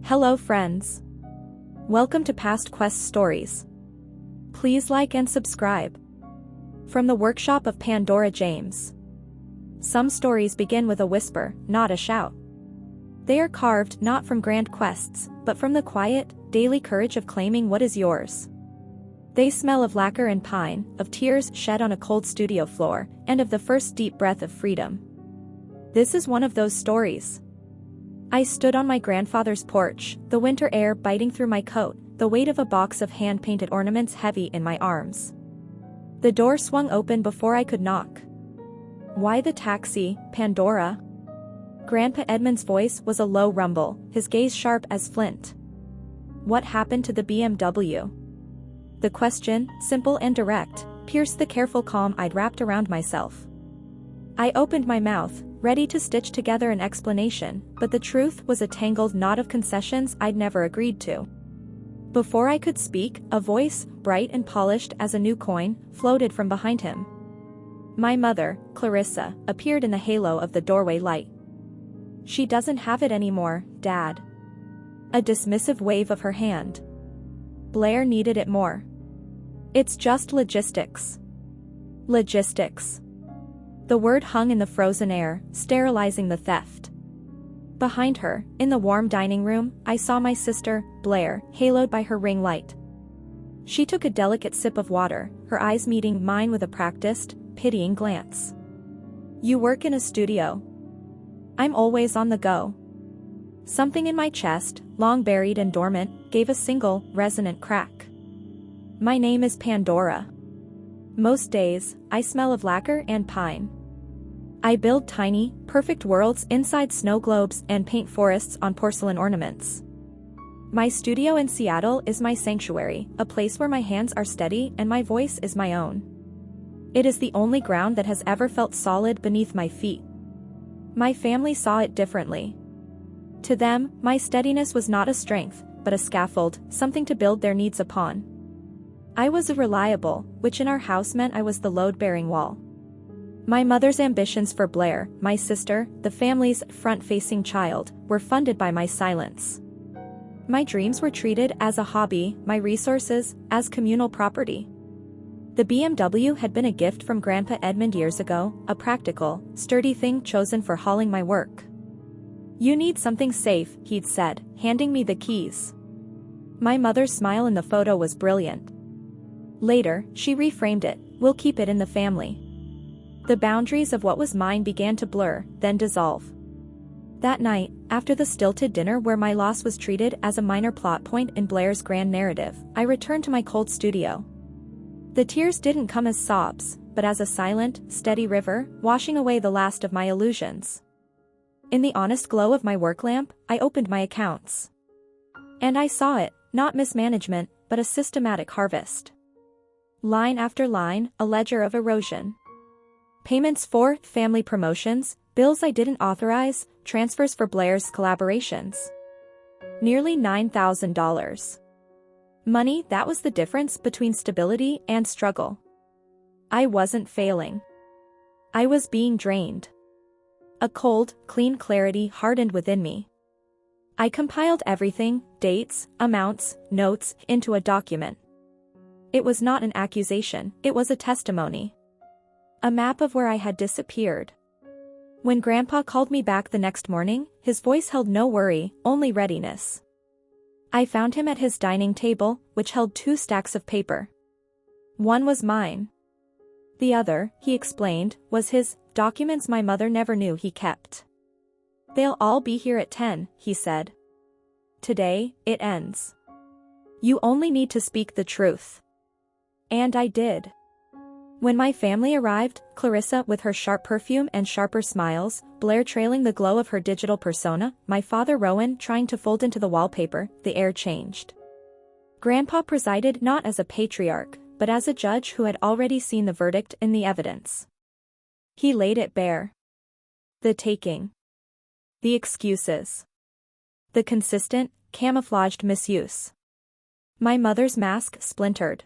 Hello friends. Welcome to Past Quest Stories. Please like and subscribe. From the workshop of Pandora James. Some stories begin with a whisper, not a shout. They are carved not from grand quests, but from the quiet, daily courage of claiming what is yours. They smell of lacquer and pine, of tears shed on a cold studio floor, and of the first deep breath of freedom. This is one of those stories. I stood on my grandfather's porch, the winter air biting through my coat, the weight of a box of hand-painted ornaments heavy in my arms. The door swung open before I could knock. "Why the taxi, Pandora?" Grandpa Edmund's voice was a low rumble, his gaze sharp as flint. "What happened to the BMW?" The question, simple and direct, pierced the careful calm I'd wrapped around myself. I opened my mouth, ready to stitch together an explanation, but the truth was a tangled knot of concessions I'd never agreed to. Before I could speak, a voice, bright and polished as a new coin, floated from behind him. My mother, Clarissa, appeared in the halo of the doorway light. "She doesn't have it anymore, Dad." A dismissive wave of her hand. "Blair needed it more. It's just logistics." Logistics. The word hung in the frozen air, sterilizing the theft. Behind her, in the warm dining room, I saw my sister, Blair, haloed by her ring light. She took a delicate sip of water, her eyes meeting mine with a practiced, pitying glance. "You work in a studio." "I'm always on the go." Something in my chest, long buried and dormant, gave a single, resonant crack. "My name is Pandora. Most days, I smell of lacquer and pine. I build tiny, perfect worlds inside snow globes and paint forests on porcelain ornaments. My studio in Seattle is my sanctuary, a place where my hands are steady and my voice is my own. It is the only ground that has ever felt solid beneath my feet." My family saw it differently. To them, my steadiness was not a strength, but a scaffold, something to build their needs upon. I was reliable, which in our house meant I was the load-bearing wall. My mother's ambitions for Blair, my sister, the family's front-facing child, were funded by my silence. My dreams were treated as a hobby, my resources, as communal property. The BMW had been a gift from Grandpa Edmund years ago, a practical, sturdy thing chosen for hauling my work. "You need something safe," he'd said, handing me the keys. My mother's smile in the photo was brilliant. Later, she reframed it, "We'll keep it in the family." The boundaries of what was mine began to blur, then dissolve. That night, after the stilted dinner where my loss was treated as a minor plot point in Blair's grand narrative, I returned to my cold studio. The tears didn't come as sobs, but as a silent, steady river, washing away the last of my illusions. In the honest glow of my work lamp, I opened my accounts. And I saw it, not mismanagement, but a systematic harvest. Line after line, a ledger of erosion. Payments for family promotions, bills I didn't authorize, transfers for Blair's collaborations. Nearly $9,000. Money that was the difference between stability and struggle. I wasn't failing. I was being drained. A cold, clean clarity hardened within me. I compiled everything, dates, amounts, notes, into a document. It was not an accusation, it was a testimony. A map of where I had disappeared. When Grandpa called me back the next morning, his voice held no worry, only readiness. I found him at his dining table, which held 2 stacks of paper. One was mine. The other, he explained, was his, documents my mother never knew he kept. "They'll all be here at 10, he said. "Today, it ends. You only need to speak the truth." And I did. When my family arrived, Clarissa with her sharp perfume and sharper smiles, Blair trailing the glow of her digital persona, my father Rowan trying to fold into the wallpaper, the air changed. Grandpa presided not as a patriarch, but as a judge who had already seen the verdict in the evidence. He laid it bare. The taking. The excuses. The consistent, camouflaged misuse. My mother's mask splintered.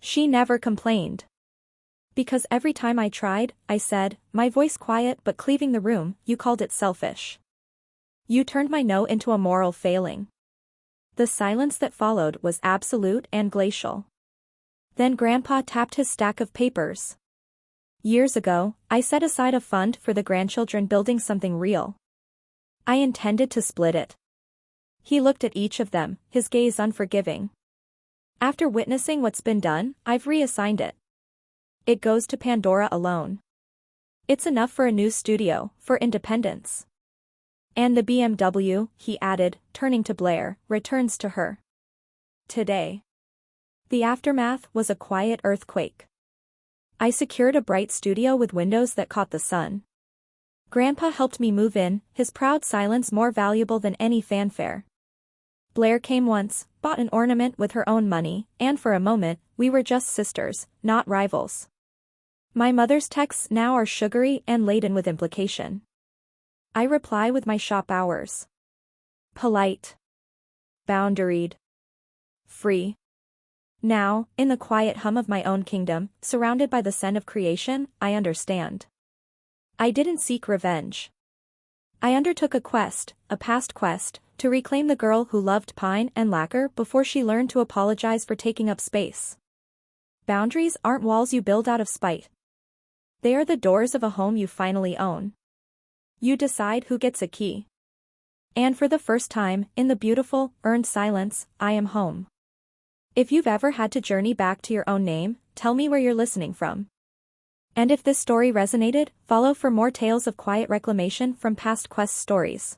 She never complained. Because every time I tried, I said, my voice quiet but cleaving the room, "You called it selfish. You turned my no into a moral failing. The silence that followed was absolute and glacial. Then Grandpa tapped his stack of papers. Years ago, I set aside a fund for the grandchildren building something real. I intended to split it. He looked at each of them, his gaze unforgiving. After witnessing what's been done, I've reassigned it. It goes to Pandora alone. It's enough for a new studio, for independence. And the BMW, he added, turning to Blair, returns to her. Today. The aftermath was a quiet earthquake. I secured a bright studio with windows that caught the sun. Grandpa helped me move in, his proud silence more valuable than any fanfare. Blair came once, bought an ornament with her own money, and for a moment, we were just sisters, not rivals. My mother's texts now are sugary and laden with implication. I reply with my shop hours. Polite. Boundaried. Free. Now, in the quiet hum of my own kingdom, surrounded by the scent of creation, I understand. I didn't seek revenge. I undertook a quest, a past quest, to reclaim the girl who loved pine and lacquer before she learned to apologize for taking up space. Boundaries aren't walls you build out of spite. They are the doors of a home you finally own. You decide who gets a key. And for the first time, in the beautiful, earned silence, I am home. If you've ever had to journey back to your own name, tell me where you're listening from. And if this story resonated, follow for more tales of quiet reclamation from past quest stories.